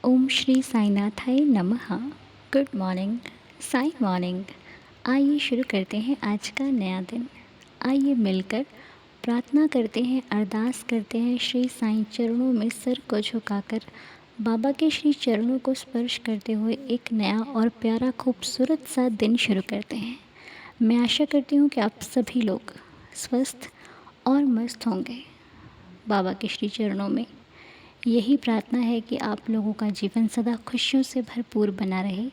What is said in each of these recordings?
ओम श्री साईनाथाय नमः। Good morning, Sai morning. आइए शुरू करते हैं आज का नया दिन। आइए मिलकर प्रार्थना करते हैं, अरदास करते हैं श्री साईं चरणों में सिर को झुकाकर, बाबा के श्री चरणों को स्पर्श करते हुए एक नया और प्यारा खूबसूरत सा दिन शुरू करते हैं। मैं आशा करती हूँ कि आप सभी लोग स्वस्थ और मस्त होंगे। बाबा के श्री चरणों में यही प्रार्थना है कि आप लोगों का जीवन सदा खुशियों से भरपूर बना रहे,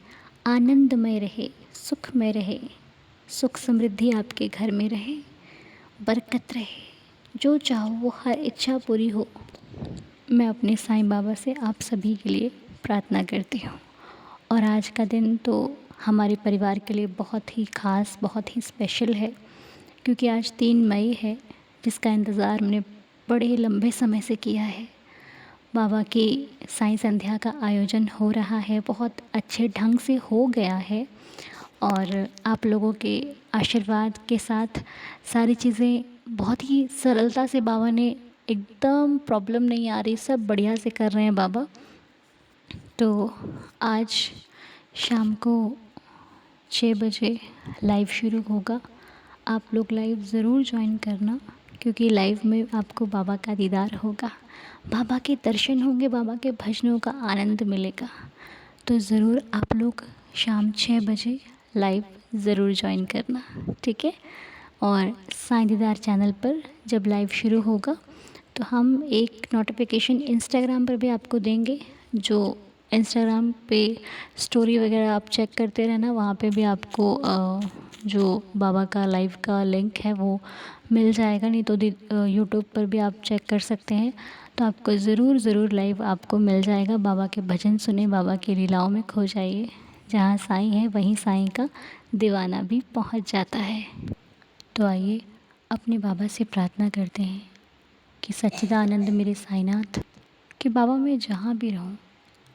आनंदमय रहे, सुखमय रहे, सुख समृद्धि आपके घर में रहे, बरकत रहे, जो चाहो वो हर इच्छा पूरी हो। मैं अपने साईं बाबा से आप सभी के लिए प्रार्थना करती हूँ। और आज का दिन तो हमारे परिवार के लिए बहुत ही ख़ास, बहुत ही स्पेशल है, क्योंकि आज 3 मई है, जिसका इंतज़ार हमने बड़े लंबे समय से किया है। बाबा की साईं संध्या का आयोजन हो रहा है, बहुत अच्छे ढंग से हो गया है और आप लोगों के आशीर्वाद के साथ सारी चीज़ें बहुत ही सरलता से बाबा ने, एकदम प्रॉब्लम नहीं आ रही, सब बढ़िया से कर रहे हैं बाबा। तो आज शाम को 6 बजे लाइव शुरू होगा। आप लोग लाइव ज़रूर ज्वाइन करना, क्योंकि लाइव में आपको बाबा का दीदार होगा, बाबा के दर्शन होंगे, बाबा के भजनों का आनंद मिलेगा। तो ज़रूर आप लोग शाम 6 बजे लाइव ज़रूर ज्वाइन करना, ठीक है। और साईं दीदार चैनल पर जब लाइव शुरू होगा तो हम एक नोटिफिकेशन इंस्टाग्राम पर भी आपको देंगे। जो इंस्टाग्राम पे स्टोरी वगैरह आप चेक करते रहना, वहाँ पे भी आपको जो बाबा का लाइव का लिंक है वो मिल जाएगा। नहीं तो यूट्यूब पर भी आप चेक कर सकते हैं, तो आपको ज़रूर लाइव आपको मिल जाएगा। बाबा के भजन सुने, बाबा की लीलाओं में खो जाइए। जहाँ साईं है वहीं साईं का दीवाना भी पहुँच जाता है। तो आइए अपने बाबा से प्रार्थना करते हैं कि सच्चिदानंद मेरे साईनाथ, कि बाबा मैं जहाँ भी रहूँ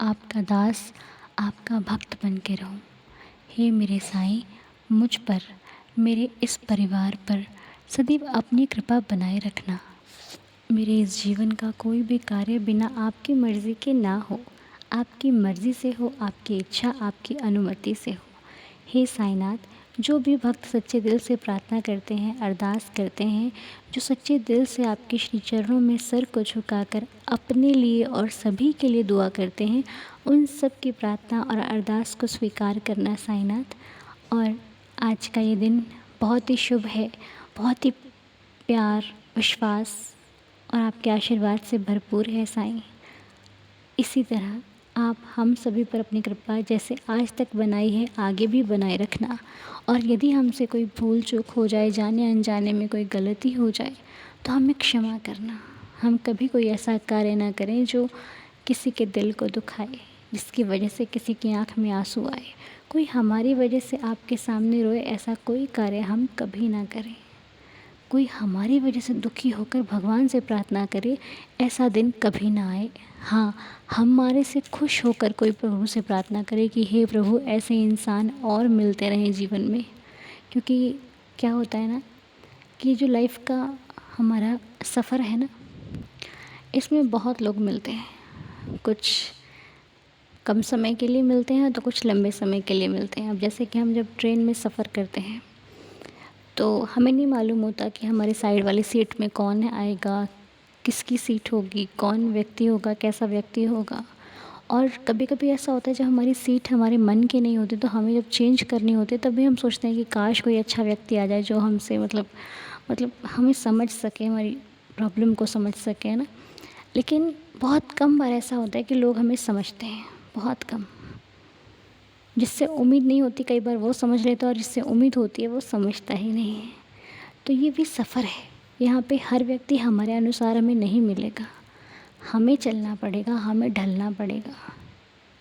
आपका दास, आपका भक्त बन के रहूँ। हे मेरे साईं, मुझ पर, मेरे इस परिवार पर सदैव अपनी कृपा बनाए रखना। मेरे इस जीवन का कोई भी कार्य बिना आपकी मर्ज़ी के ना हो, आपकी मर्ज़ी से हो, आपकी इच्छा, आपकी अनुमति से हो। हे साईनाथ, जो भी भक्त सच्चे दिल से प्रार्थना करते हैं, अरदास करते हैं, जो सच्चे दिल से आपके श्री चरणों में सर को झुकाकर अपने लिए और सभी के लिए दुआ करते हैं, उन सब की प्रार्थना और अरदास को स्वीकार करना साईनाथ। और आज का ये दिन बहुत ही शुभ है, बहुत ही प्यार, विश्वास और आपके आशीर्वाद से भरपूर है साईं। इसी तरह आप हम सभी पर अपनी कृपा जैसे आज तक बनाई है, आगे भी बनाए रखना। और यदि हमसे कोई भूल चूक हो जाए, जाने अनजाने में कोई गलती हो जाए, तो हमें क्षमा करना। हम कभी कोई ऐसा कार्य ना करें जो किसी के दिल को दुखाए, जिसकी वजह से किसी की आंख में आंसू आए, कोई हमारी वजह से आपके सामने रोए, ऐसा कोई कार्य हम कभी ना करें। कोई हमारी वजह से दुखी होकर भगवान से प्रार्थना करे, ऐसा दिन कभी ना आए। हाँ, हमारे से खुश होकर कोई प्रभु से प्रार्थना करे कि हे प्रभु, ऐसे इंसान और मिलते रहें जीवन में। क्योंकि क्या होता है ना, कि जो लाइफ का हमारा सफ़र है ना, इसमें बहुत लोग मिलते हैं। कुछ कम समय के लिए मिलते हैं तो कुछ लंबे समय के लिए मिलते हैं। अब जैसे कि हम जब ट्रेन में सफ़र करते हैं तो हमें नहीं मालूम होता कि हमारे साइड वाली सीट में कौन आएगा, किसकी सीट होगी, कौन व्यक्ति होगा, कैसा व्यक्ति होगा। और कभी कभी ऐसा होता है जब हमारी सीट हमारे मन की नहीं होती, तो हमें जब चेंज करनी होती है, तब भी हम सोचते हैं कि काश कोई अच्छा व्यक्ति आ जाए जो हमसे मतलब हमें समझ सके, हमारी प्रॉब्लम को समझ सके, है ना। लेकिन बहुत कम बार ऐसा होता है कि लोग हमें समझते हैं, बहुत कम। जिससे उम्मीद नहीं होती कई बार वो समझ लेता है, और जिससे उम्मीद होती है वो समझता ही नहीं है। तो ये भी सफ़र है। यहाँ पे हर व्यक्ति हमारे अनुसार हमें नहीं मिलेगा, हमें चलना पड़ेगा, हमें ढलना पड़ेगा।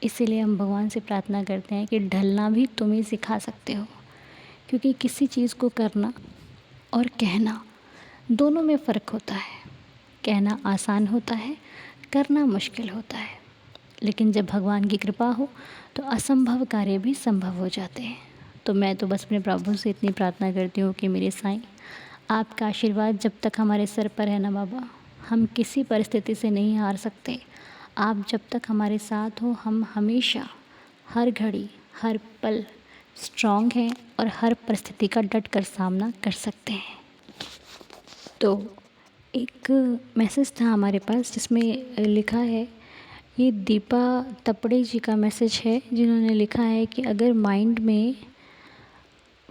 इसीलिए हम भगवान से प्रार्थना करते हैं कि ढलना भी तुम ही सिखा सकते हो। क्योंकि किसी चीज़ को करना और कहना दोनों में फ़र्क होता है। कहना आसान होता है, करना मुश्किल होता है। लेकिन जब भगवान की कृपा हो तो असंभव कार्य भी संभव हो जाते हैं। तो मैं तो बस अपने प्रभु से इतनी प्रार्थना करती हूँ कि मेरे साईं, आपका आशीर्वाद जब तक हमारे सर पर है ना बाबा, हम किसी परिस्थिति से नहीं हार सकते। आप जब तक हमारे साथ हो हम हमेशा, हर घड़ी, हर पल स्ट्रॉन्ग हैं और हर परिस्थिति का डट कर सामना कर सकते हैं। तो एक मैसेज था हमारे पास जिसमें लिखा है, ये दीपा तपड़े जी का मैसेज है, जिन्होंने लिखा है कि अगर माइंड में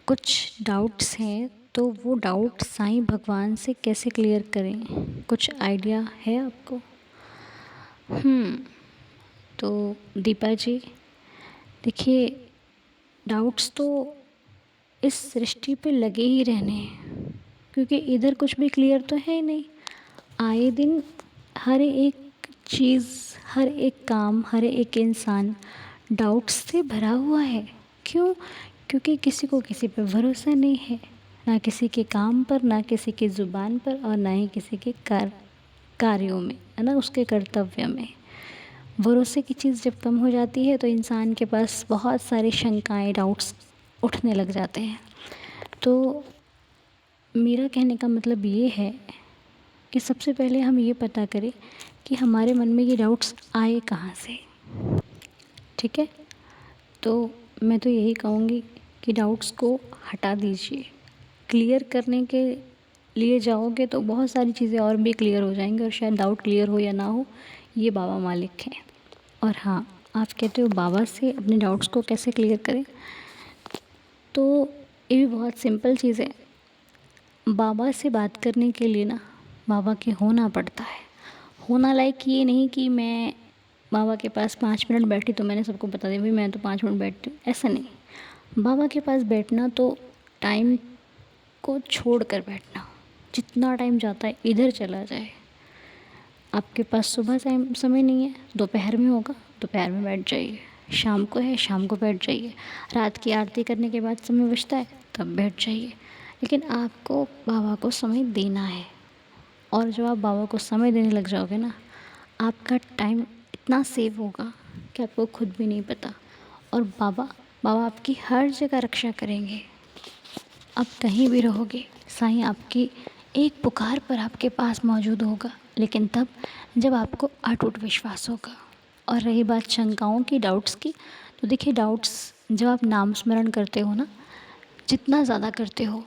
कुछ डाउट्स हैं तो वो डाउट साईं भगवान से कैसे क्लियर करें, कुछ आइडिया है आपको? तो दीपा जी देखिए, डाउट्स तो इस सृष्टि पे लगे ही रहने हैं, क्योंकि इधर कुछ भी क्लियर तो है ही नहीं। आए दिन हर एक चीज़, हर एक काम, हर एक इंसान डाउट्स से भरा हुआ है। क्यों? क्योंकि किसी को किसी पे भरोसा नहीं है, ना किसी के काम पर, ना किसी की ज़ुबान पर, और ना ही किसी के कार्यों में, है ना, उसके कर्तव्य में। भरोसे की चीज़ जब कम हो जाती है तो इंसान के पास बहुत सारी शंकाएं, डाउट्स उठने लग जाते हैं। तो मेरा कहने का मतलब ये है कि सबसे पहले हम ये पता करें कि हमारे मन में ये डाउट्स आए कहाँ से। ठीक है? तो मैं तो यही कहूँगी कि डाउट्स को हटा दीजिए। क्लियर करने के लिए जाओगे तो बहुत सारी चीज़ें और भी क्लियर हो जाएंगी, और शायद डाउट क्लियर हो या ना हो, ये बाबा मालिक हैं। और हाँ, आप कहते हो बाबा से अपने डाउट्स को कैसे क्लियर करें, तो ये भी बहुत सिंपल चीज़ है। बाबा से बात करने के लिए ना बाबा के होना पड़ता है। होना लाइक ये नहीं कि मैं बाबा के पास 5 मिनट बैठी तो मैंने सबको बता दिया भाई मैं तो 5 मिनट बैठती हूँ, ऐसा नहीं। बाबा के पास बैठना तो टाइम को छोड़ कर बैठना, जितना टाइम जाता है इधर चला जाए। आपके पास सुबह टाइम समय नहीं है, दोपहर में होगा, दोपहर में बैठ जाइए। शाम को है, शाम को बैठ जाइए। रात की आरती करने के बाद समय बचता है, तब बैठ जाइए। लेकिन आपको बाबा को समय देना है, और जब आप बाबा को समय देने लग जाओगे ना, आपका टाइम इतना सेव होगा कि आपको खुद भी नहीं पता। और बाबा बाबा आपकी हर जगह रक्षा करेंगे। आप कहीं भी रहोगे, साईं आपकी एक पुकार पर आपके पास मौजूद होगा, लेकिन तब जब आपको अटूट विश्वास होगा। और रही बात शंकाओं की, डाउट्स की, तो देखिए डाउट्स जब आप नाम स्मरण करते हो ना, जितना ज़्यादा करते हो,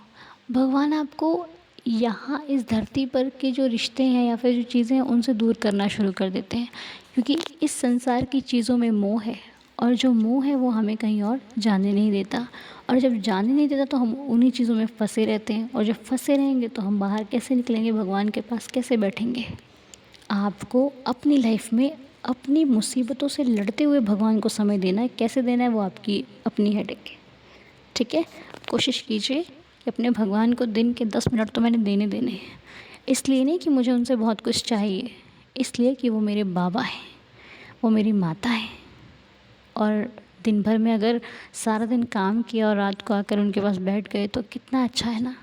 भगवान आपको यहाँ इस धरती पर के जो रिश्ते हैं या फिर जो चीज़ें हैं उनसे दूर करना शुरू कर देते हैं। क्योंकि इस संसार की चीज़ों में मोह है, और जो मोह है वो हमें कहीं और जाने नहीं देता। और जब जाने नहीं देता तो हम उन्हीं चीज़ों में फंसे रहते हैं, और जब फंसे रहेंगे तो हम बाहर कैसे निकलेंगे, भगवान के पास कैसे बैठेंगे। आपको अपनी लाइफ में अपनी मुसीबतों से लड़ते हुए भगवान को समय देना है। कैसे देना है वो आपकी अपनी हेडेक है। ठीक है? कोशिश कीजिए कि अपने भगवान को दिन के 10 मिनट तो मैंने देने देने हैं। इसलिए नहीं कि मुझे उनसे बहुत कुछ चाहिए, इसलिए कि वो मेरे बाबा हैं, वो मेरी माता है। और दिन भर में अगर सारा दिन काम किया और रात को आकर उनके पास बैठ गए तो कितना अच्छा है ना।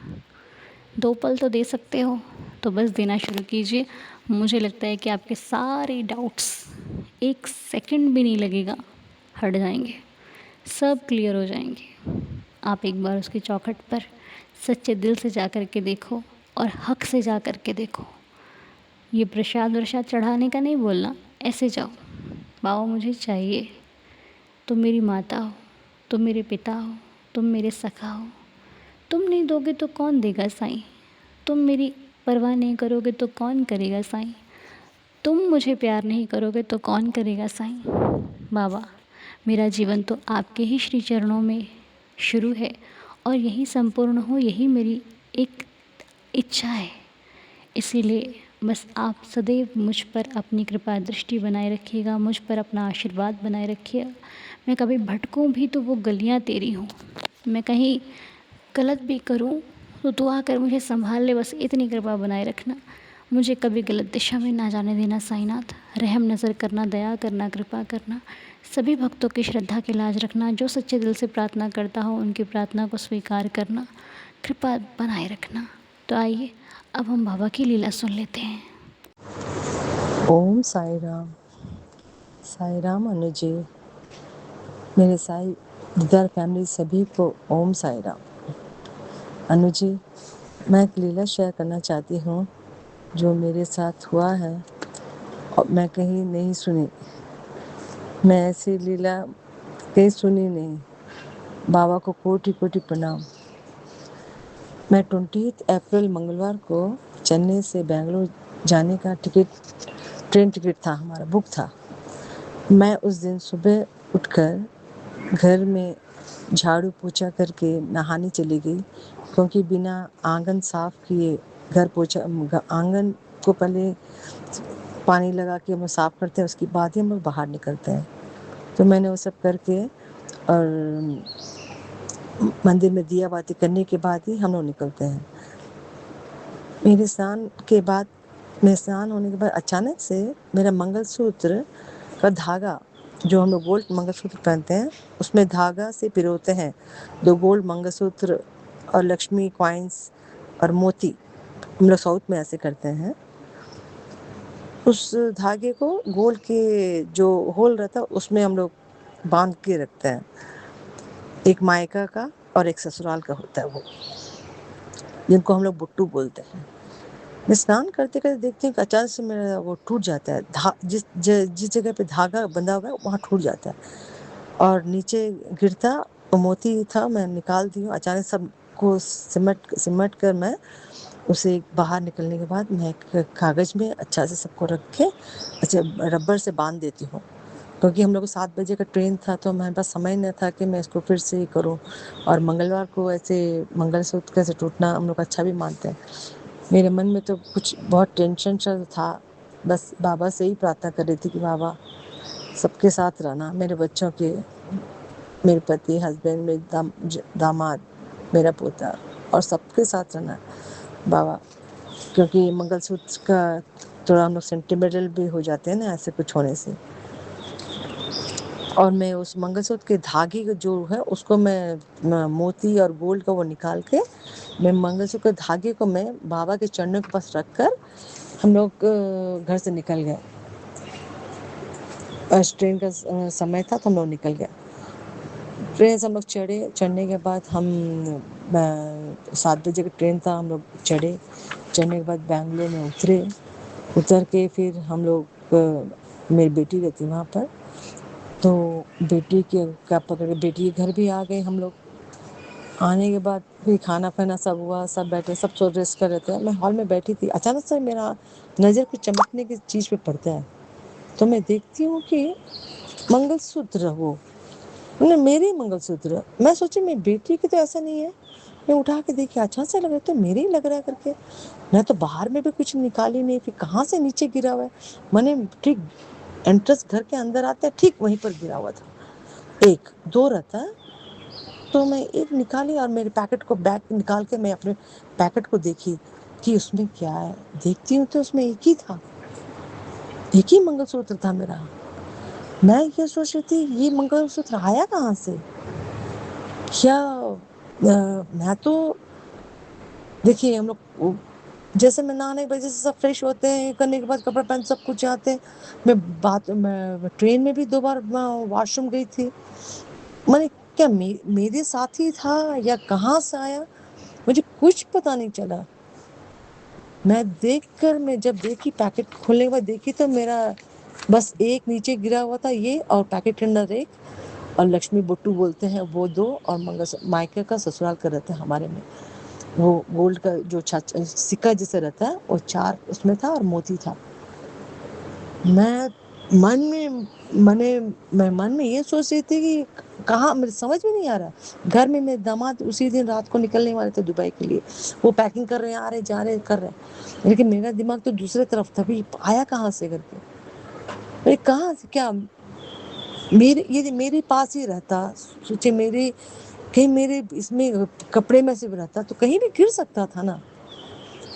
2 पल तो दे सकते हो, तो बस देना शुरू कीजिए। मुझे लगता है कि आपके सारे डाउट्स 1 सेकंड भी नहीं लगेगा, हट जाएंगे, सब क्लियर हो जाएंगे। आप एक बार उसकी चौखट पर सच्चे दिल से जा कर के देखो, और हक से जा कर के देखो। ये प्रसाद व्रसाद चढ़ाने का नहीं बोलना, ऐसे जाओ, बाबा मुझे चाहिए, तुम मेरी माता हो, तुम मेरे पिता हो, तुम मेरे सखा हो। तुम नहीं दोगे तो कौन देगा साईं? तुम मेरी परवाह नहीं करोगे तो कौन करेगा साईं? तुम मुझे प्यार नहीं करोगे तो कौन करेगा साईं? बाबा, मेरा जीवन तो आपके ही श्री चरणों में शुरू है और यही संपूर्ण हो, यही मेरी एक इच्छा है। इसीलिए बस आप सदैव मुझ पर अपनी कृपा दृष्टि बनाए रखिएगा, मुझ पर अपना आशीर्वाद बनाए रखिएगा। मैं कभी भटकूं भी तो वो गलियां तेरी हों, मैं कहीं गलत भी करूं तो दुआ कर मुझे संभाल ले, बस इतनी कृपा बनाए रखना। मुझे कभी गलत दिशा में ना जाने देना साईनाथ। रहम नज़र करना, दया करना, कृपा करना। सभी भक्तों की श्रद्धा की लाज रखना। जो सच्चे दिल से प्रार्थना करता हो उनकी प्रार्थना को स्वीकार करना, कृपा बनाए रखना। तो आइए अब हम बाबा की लीला सुन लेते हैं। ओम साई राम। साई राम अनु जी, मेरे साई दीदार फैमिली सभी को ओम साई राम। अनु जी, मैं एक लीला शेयर करना चाहती हूँ जो मेरे साथ हुआ है और मैं कहीं नहीं सुनी, मैं ऐसी लीला कहीं सुनी नहीं। बाबा को कोटि कोटि प्रणाम। मैं 20 अप्रैल मंगलवार को चेन्नई से बेंगलोर जाने का ट्रेन टिकट था, हमारा बुक था। मैं उस दिन सुबह उठकर घर में झाड़ू पोछा करके नहाने चली गई, क्योंकि बिना आंगन साफ किए घर पोछा आंगन को पहले पानी लगा के हम लोग साफ करते हैं, उसके बाद ही हम लोग बाहर निकलते हैं। तो मैंने वो सब करके और मंदिर में दिया बाती करने के बाद ही हम लोग निकलते हैं। मेरे स्नान होने के बाद अचानक से मेरा मंगलसूत्र का धागा, जो हम लोग गोल्ड मंगलसूत्र पहनते हैं, उसमें धागा से पिरोते हैं 2 गोल्ड मंगलसूत्र और लक्ष्मी कॉइन्स और मोती, हम लोग साउथ में ऐसे करते हैं। उस धागे को गोल्ड के जो होल रहता है उसमें हम लोग बांध के रखते हैं। एक मायका का और एक ससुराल का होता है वो, जिनको हम लोग बुट्टू बोलते हैं। मैं स्नान करते करते देखती हूँ कि अचानक से मेरा वो टूट जाता है। जिस जगह पे धागा बंधा हुआ है वहाँ टूट जाता है और नीचे गिरता मोती था, मैं निकाल दी हूँ। अचानक सबको सिमट कर मैं उसे बाहर निकलने के बाद मैं एक कागज में अच्छा से सबको रख के अच्छा रबर से बांध देती हूँ, क्योंकि हम लोग को 7 बजे का ट्रेन था, तो हमारे पास समय न था कि मैं इसको फिर से करूँ। और मंगलवार को ऐसे मंगलसूत्र कैसे टूटना हम लोग अच्छा भी मानते हैं। मेरे मन में तो कुछ बहुत टेंशन सा था, बस बाबा से ही प्रार्थना कर रही थी कि बाबा सबके साथ रहना, मेरे बच्चों के, मेरे पति, हस्बैंड, मेरे दामाद, मेरा पोता, और सबके साथ रहना बाबा, क्योंकि मंगलसूत्र का थोड़ा हम लोग सेंटिमेंटल भी हो जाते हैं ना ऐसे कुछ होने से। और मैं उस मंगलसूत्र के धागे जो है उसको मैं मोती और गोल्ड का वो निकाल के मैं मंगलसूत्र के धागे को मैं बाबा के चरणों के पास रख कर हम लोग घर से निकल गए। ट्रेन का समय था तो हम लोग निकल गए। ट्रेन से हम लोग चढ़ने के बाद हम 7 बजे का ट्रेन था, हम लोग चढ़ने के बाद बैंगलोर में उतर के फिर हम लोग मेरी बेटी रहती वहाँ पर, तो बेटी के क्या पकड़ के बेटी के घर भी आ गए हम लोग। आने के बाद फिर खाना पीना सब हुआ, सब बैठे, सब सो रेस्ट कर रहे थे। मैं हॉल में बैठी थी, अचानक से मेरा नज़र कुछ चमकने की चीज़ पे पड़ता है, तो मैं देखती हूँ कि मंगलसूत्र, वो मतलब मेरे ही मंगलसूत्र। मैं सोची मेरी बेटी की तो ऐसा नहीं है। मैं उठा के देखी, अच्छा से लग रहा है, तो मेरे ही लग रहा है करके। मैं तो बाहर में भी कुछ निकाली नहीं, फिर कहाँ से नीचे गिरा हुआ है। मैंने ठीक एंट्रेंस घर के अंदर आते ठीक वहीं पर गिरा हुआ था। एक दो रहता है, तो मैं एक निकाली और मेरे पैकेट को बैग निकाल के मैं अपने पैकेट को देखी कि उसमें क्या है। देखती हूँ तो उसमें एक ही था, एक ही मंगलसूत्र था मेरा। मैं ये सोच रही थी ये मंगलसूत्र आया कहाँ से, क्या मैं तो देखिए हम लोग जैसे मैं नहाने के बाद जैसे सब फ्रेश होते हैं, करने के बाद कपड़े पहन सब कुछ जाते हैं। मैं ट्रेन में भी 2 बार वॉशरूम गई थी। मैंने क्या मेरे साथ ही था या कहाँ से आया, मुझे कुछ पता नहीं चला। मैं जब देखी पैकेट खोलने के बाद देखी तो मेरा बस एक नीचे गिरा हुआ था ये, और पैकेट के अंदर एक, और लक्ष्मी बुट्टू बोलते हैं वो 2, और मायके का ससुराल का रहता है हमारे में, वो गोल्ड का जो सिक्का जैसे रहता है वो 4 उसमें था और मोती था। मैं मन में मैं मन में ये सोच रही थी कि कहाँ, मुझे समझ में नहीं आ रहा। घर में मेरे दामाद उसी दिन रात को निकलने वाले थे दुबई के लिए, वो पैकिंग कर रहे हैं, आ रहे जा रहे कर रहे हैं, लेकिन मेरा दिमाग तो दूसरे तरफ था, भी आया कहाँ से करके। अरे कहाँ से क्या, मेरे पास ही रहता, सोचे मेरे कहीं मेरे इसमें कपड़े में से भी रहता तो कहीं भी गिर सकता था ना।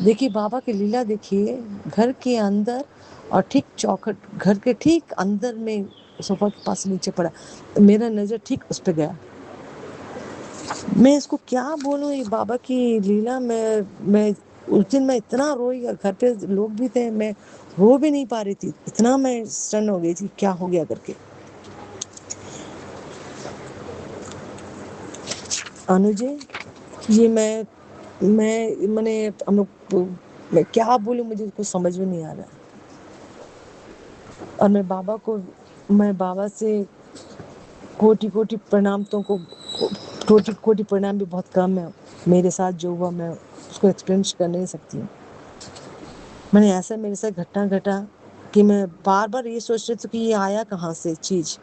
देखिए बाबा की लीला, देखिए घर के अंदर और ठीक चौखट घर के ठीक अंदर में सोफा के पास नीचे पड़ा, मेरा नजर ठीक उस पे गया। मैं इसको क्या बोलूं, ये बाबा की लीला। मैं उस दिन मैं इतना रोई, और घर पे लोग भी थे, मैं रो भी नहीं पा रही थी, इतना मैं स्टन हो गई थी क्या हो गया करके। अनुजी, ये मैंने हम लोग, मैं क्या बोलूं, मुझे कुछ समझ में नहीं आ रहा। और मैं बाबा से कोटि-कोटि प्रणाम तुमको कोटि-कोटि प्रणाम भी बहुत कम है। मेरे साथ जो हुआ मैं उसको एक्सपीरियंस कर नहीं सकती हूँ। मैंने ऐसा मेरे साथ घटना घटा कि मैं बार-बार ये सोच रही थी कि ये आया कहाँ से चीज़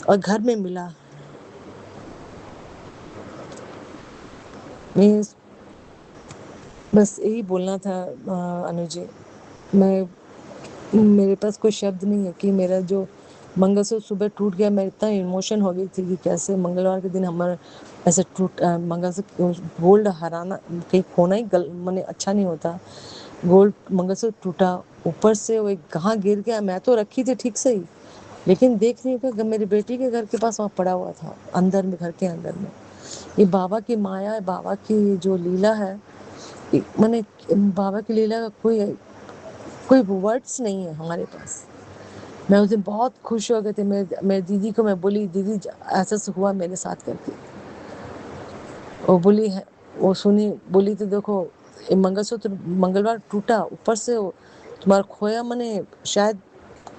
और घर में मिला। मैं बस यही बोलना था अनुज जी। मेरे पास कोई शब्द नहीं है कि मेरा जो मंगलसूत्र सुबह टूट गया, मैं इतना इमोशन हो गई थी कि कैसे मंगलवार के दिन हमारा ऐसे मंगलसूत्र गोल्ड हराना कहीं खोना ही माने अच्छा नहीं होता। गोल्ड मंगलसूत्र टूटा, ऊपर से वो कहाँ गिर गया। मैं तो रखी थी ठीक से ही, लेकिन देख रही हूँ कि मेरी बेटी के घर के पास वहाँ पड़ा हुआ था, अंदर में, घर के अंदर में। ये बाबा की माया है, बाबा की जो लीला है, मैंने बाबा की लीला का कोई वर्ड्स नहीं है हमारे पास। मैं उस दिन बहुत खुश हो गए थे। मेरी दीदी को मैं बोली, दीदी ऐसा से हुआ मेरे साथ करके। वो बोली है, वो सुनी, बोली तो देखो ये मंगलसूत्र मंगलवार टूटा, ऊपर से वो तुम्हारा खोया, मैंने शायद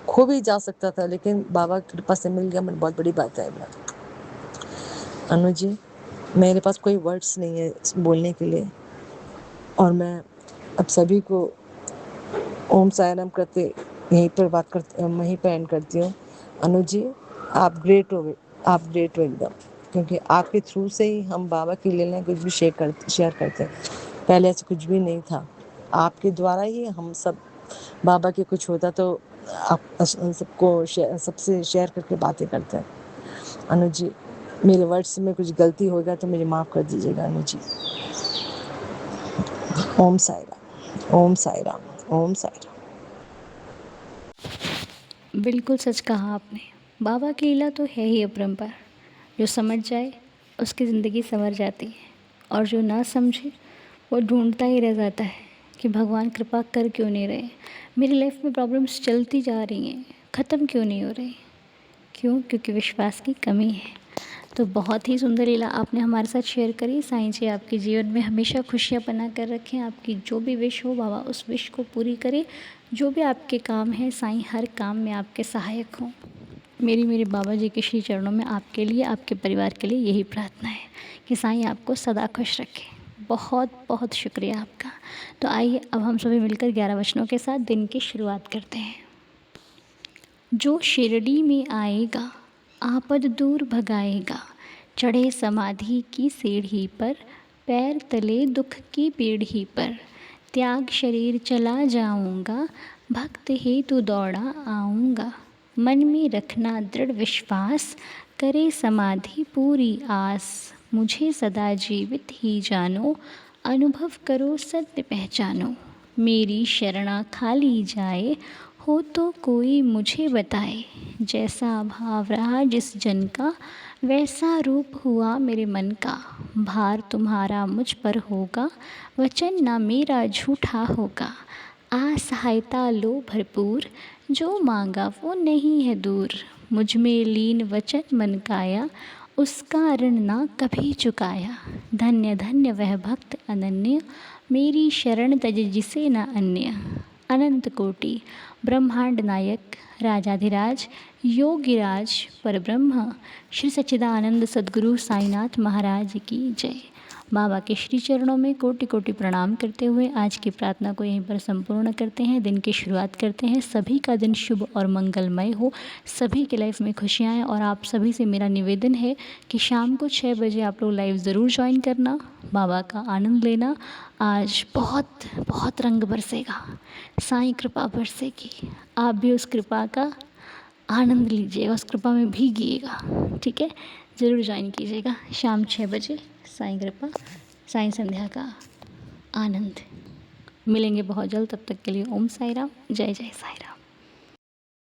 खो भी जा सकता था, लेकिन बाबा की कृपा से मिल गया। मैंने बहुत बड़ी बात है अनुज जी। मेरे पास कोई वर्ड्स नहीं है बोलने के लिए, और मैं अब सभी को ओम साई राम करते वहीं पर एंड करती हूँ। अनुज जी, आप ग्रेट हो एकदम, क्योंकि आपके थ्रू से ही हम बाबा की लीला कुछ भी शेयर करते हैं। पहले ऐसा कुछ भी नहीं था, आपके द्वारा ही हम सब बाबा के कुछ होता तो आप सबको सबसे शेयर करके बातें करते हैं। अनुज जी, मेरे वर्ड्स में कुछ गलती होगा तो मुझे माफ़ कर दीजिएगा अनुज जी। ओम साई राम, ओम साई राम, ओम साई राम। बिल्कुल सच कहा आपने। बाबा की लीला तो है ही अपरंपार। जो समझ जाए उसकी ज़िंदगी संवर जाती है, और जो ना समझे वो ढूंढता ही रह जाता है कि भगवान कृपा कर क्यों नहीं रहे। मेरी लाइफ में प्रॉब्लम्स चलती जा रही हैं, ख़त्म क्यों नहीं हो रही। क्यों? क्योंकि विश्वास की कमी है। तो बहुत ही सुंदर लीला आपने हमारे साथ शेयर करी। साईं जी आपके जीवन में हमेशा खुशियाँ बना कर रखें। आपकी जो भी विश हो बाबा उस विश को पूरी करें। जो भी आपके काम है साईं हर काम में आपके सहायक हों। मेरे बाबा जी के श्री चरणों में आपके लिए, आपके परिवार के लिए यही प्रार्थना है कि साईं आपको सदा खुश रखें। बहुत बहुत शुक्रिया आपका। तो आइए अब हम सभी मिलकर 11 वचनों के साथ दिन की शुरुआत करते हैं। जो शिरडी में आएगा आपद दूर भगाएगा, चढ़े समाधि की सीढ़ी पर, पैर तले दुख की पीढ़ी पर, त्याग शरीर चला जाऊंगा, भक्त हेतु दौड़ा आऊंगा। मन में रखना दृढ़ विश्वास, करे समाधि पूरी आस, मुझे सदा जीवित ही जानो, अनुभव करो सत्य पहचानो। मेरी शरणा खाली जाए, हो तो कोई मुझे बताए, जैसा भाव रहा जिस जन का, वैसा रूप हुआ मेरे मन का। भार तुम्हारा मुझ पर होगा, वचन ना मेरा झूठा होगा। असहायता लो भरपूर, जो मांगा वो नहीं है दूर। मुझ में लीन वचन मन काया, उसका ऋण ना कभी चुकाया। धन्य धन्य वह भक्त अनन्य, मेरी शरण तज जिसे न अन्य। अनंत कोटि ब्रह्मांड नायक राजाधिराज योगिराज परब्रह्म श्री सच्चिदानंद सद्गुरु साईनाथ महाराज की जय। बाबा के श्री चरणों में कोटि कोटि प्रणाम करते हुए आज की प्रार्थना को यहीं पर संपूर्ण करते हैं। दिन की शुरुआत करते हैं। सभी का दिन शुभ और मंगलमय हो, सभी की लाइफ में खुशियाँ आएँ। और आप सभी से मेरा निवेदन है कि शाम को 6 बजे आप लोग लाइव ज़रूर ज्वाइन करना, बाबा का आनंद लेना। आज बहुत बहुत रंग बरसेगा, साईं कृपा बरसेगी। आप भी उस कृपा का आनंद लीजिएगा, उस कृपा में भीगिएगा। ठीक है, ज़रूर ज्वाइन कीजिएगा शाम 6 बजे। साईं कृपा, साईं संध्या का आनंद। मिलेंगे बहुत जल्द, तब तक के लिए ओम साई राम, जय जय साई राम।